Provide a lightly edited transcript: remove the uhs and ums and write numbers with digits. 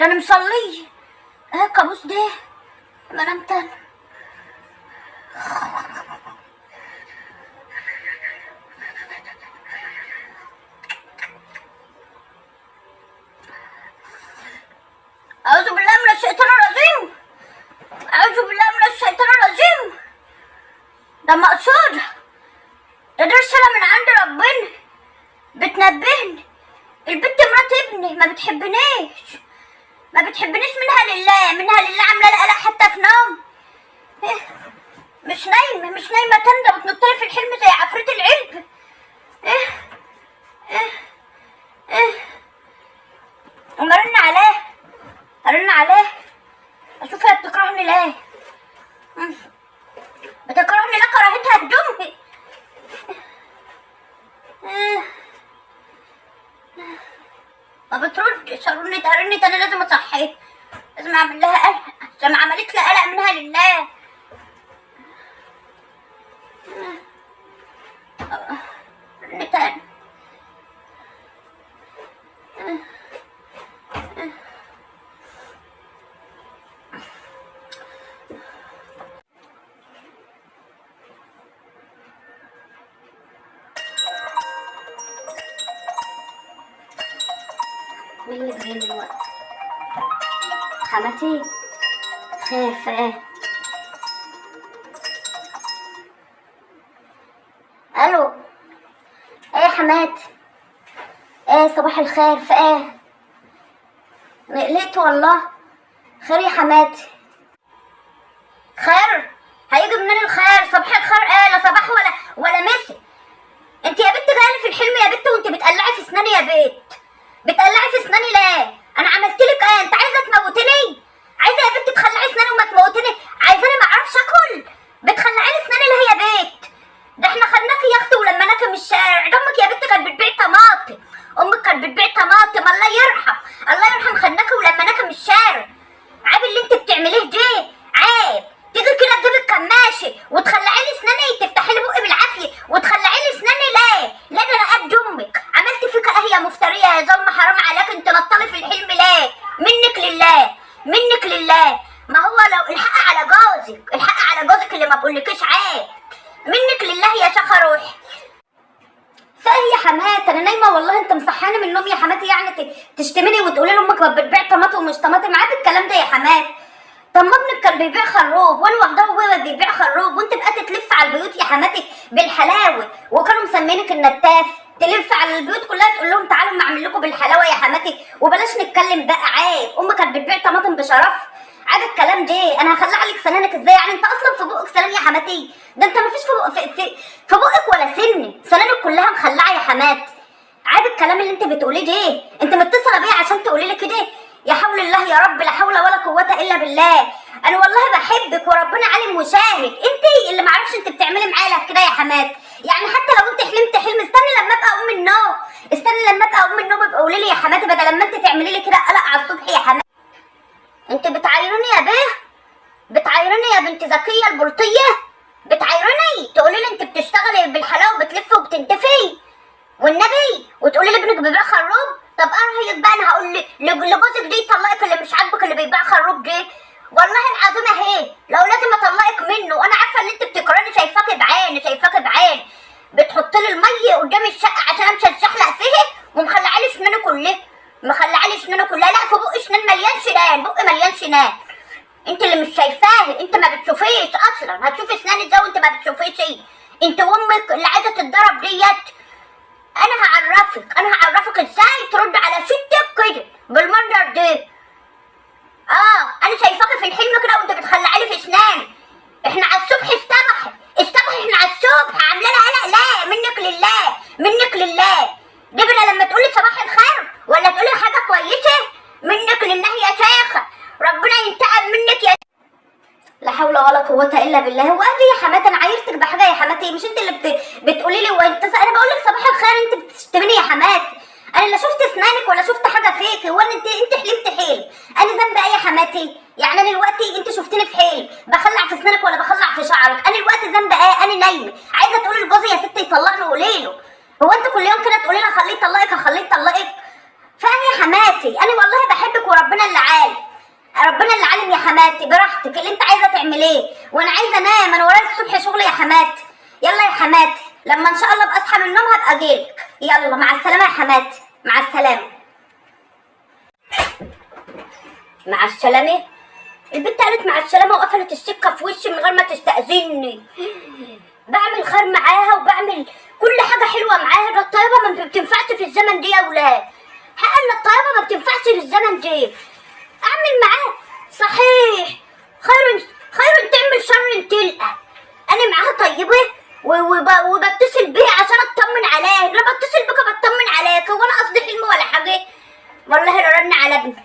ده انا مصليه. ايه الكابوس ده؟ ما نمت انا. اعوذ بالله من الشيطان الرجيم. اعوذ بالله من الشيطان الرجيم. ده مقصود، ده رسالة من عند ربنا بتنبهني. البت مرات ابني ما بتحبنيش، ما بتحبنيش، منها لله منها لله، عامله لي قلق حتى في نوم. مش نايمه تندى، بتنطلي في الحلم زي عفريت العلب. اما ارن عليه اشوف هي بتكرهني ليه. بتكرهني لا كراهتها بدمي. ما بتردش. ارن تاني، لازم اصحيها، لازم اعمل لها قلق زي ما عملت لي قلق منها لله. ارن تاني. مين اللي جاي دلوقتي؟ حماتي؟ خير في ايه؟ الو. ايه يا حماتي؟ ايه صباح الخير، في ايه؟ قلقت والله. خير يا حماتي؟ خير؟ هيجي منين الخير؟ صباح الخير ايه؟ لا صباح ولا مسي. انت يا بنت جايه في الحلم يا بنت وانت بتقلعي في اسناني يا بنت. بتقلعي في اسناني ليه؟ انا عملت لك ايه؟ انت عايزه تموتني؟ عايزه يا بنت تخلعي اسناني وما تموتني؟ عايزاني ما اعرفش اكل؟ بتخلعي لي اسناني ليه يا بنت؟ ده احنا خدناكي يا اختي ولمناكي من الشارع. ده امك يا بنت كانت بتبيع طماطم، امك كانت بتبيع طماطم. الله يرحم خدناكي ولمناكي من الشارع. عيب اللي انت بتعمليه ده، عيب. تيجي كده تجيبي الكماشي وتخلعي لي اسناني، تفتحي لي بقي بالعافيه وتخلعي لي اسناني ليه؟ لا ده انا قد امك. عملت فيك ايه يا مفتريه يا ظلمه؟ حرام عليك، انت نطلي في الحلم ليه؟ منك لله. ما هو لو الحق على جوزك اللي ما بقولكيش عيب. منك لله يا شيخه روحي. فايه يا حماتي؟ انا نايمه والله، انت مصحاني من النوم يا حماتي. يعني تشتمني وتقولي لامك ما بتبيع طماطم ومش طماطم؟ عيب الكلام ده يا حماتي. طب ما ابنك كان بيبيع خروب وانا واخداه وهو بيبيع خروب، وانت بقى تلف على البيوت يا حماتي بالحلاوه، وكانوا مسمينك النتاف، تلف على البيوت كلها تقول لهم تعالوا ما اعمل لكم بالحلاوه يا حماتي. وبلاش نتكلم بقى، عيب. امك كانت بتبيع طماطم بشرف. عيب الكلام ده. انا هخلع لك سنانك ازاي؟ يعني انت اصلا في بقك سنان يا حماتي؟ ده انت ما فيش في بقك ولا سنانك كلها مخلعه يا حماتي. عيب الكلام اللي انت بتقوليه ده. انت متصله بيا عشان تقولي لي كده؟ يا حول الله يا رب، لا حول ولا قوه الا بالله. انا والله بحبك وربنا عالم وشاهد. انت اللي معرفش انت بتعملي معايا كده يا حماتي. يعني حتى لو انت حلمت حلم، استني لما ابقى اقوم من النوم، ابقى قولي لي يا حماتي، بدل لما انت تعملي لي كده قلق على الصبح يا حماتي. انت بتعايروني يا بيه؟ بتعايروني يا بنت زكيه البلطيه؟ بتعايروني تقولي لي انت بتشتغلي بالحلاوه وبتلفي وبتنتفي والنبي، وتقولي لي ابنك بيبيع خروب؟ طب ارهيك بقى، انا هقول لجوزك دي يطلقك اللي مش عاجبك اللي بيبيع خروب ده. والله العظيم اهي لو لازم اطلقك منه. وانا عارفه ان انت بتكرهني، شايفاكي بعين بتحط لي الميه قدام الشقه عشان امشي اتشحلق فيها، ومخلعه لي اسناني كلها. لا في بقي اسنان مليان شنان، بقي مليان شنان. انت اللي مش شايفاه، انت ما بتشوفيش اصلا. هتشوفي اسناني ازاي وانت ما بتشوفيش؟ ايه انت وامك اللي عايزه تتضرب ديت؟ انا هعرفك ازاي ترد على ستك كده بالمنظر ده. انا شايفاكي في الحلم كده وانت بتخلعي لي في اسناني. احنا على الصبح احنا على الصبح عامله لها قلق ليه؟ منك لله. دبنا لما تقولي صباح الخير ولا تقولي حاجه كويسه؟ منك لله يا شيخه، ربنا ينتقم منك يا. لا حول ولا قوه الا بالله. هو قال يا حماتي انا عايرتك بحاجه يا حماتي؟ مش انت اللي بتقولي لي وانت انا بقول لك صباح الخير انت بتشتمني يا حماتي؟ انا لا شفت اسنانك ولا شفت حاجه فيك. هو انت حلمت حلم؟ انا ذنبي ايه يا حماتي؟ يعني انا دلوقتي انت شفتني في حلم بخلع في اسنانك ولا بخلع في شعرك؟ انا دلوقتي ذنبي ايه؟ انا نايمه عايزه تقولي لجوزي يا ستي يطلقني، قولي له. هو انت كل يوم كده تقولي لي خليه يطلقك؟ فاهي يا حماتي، انا والله بحبك وربنا اللي عالم، ربنا اللي عالم يا حماتي، براحتك اللي انت عايزه تعمليه، وانا عايزه انام، انا ورايا الصبح شغل يا حماتي. يلا يا حماتي، لما ان شاء الله ابقى اصحى من النوم هبقى اجيلك. يلا مع السلامه يا حماتي، مع السلامه. مع السلامه؟ البنت قالت مع السلامه وقفلت السكه في وشي من غير ما تستأذني. بعمل خير معاها وبعمل كل حاجه حلوه معاها، ده الطيبه ما بتنفعش في الزمن ده يا ولاد، حق ان الطيبه ما بتنفعش في الزمن ده. اعمل معاه صحيح خير تعمل شر تلقى. انا معاها طيبه وبتصل بيها عشان اطمن عليها، لما بتصل بك بطمن عليك، وانا قصدي حلم ولا حاجه. والله لو رن على ابني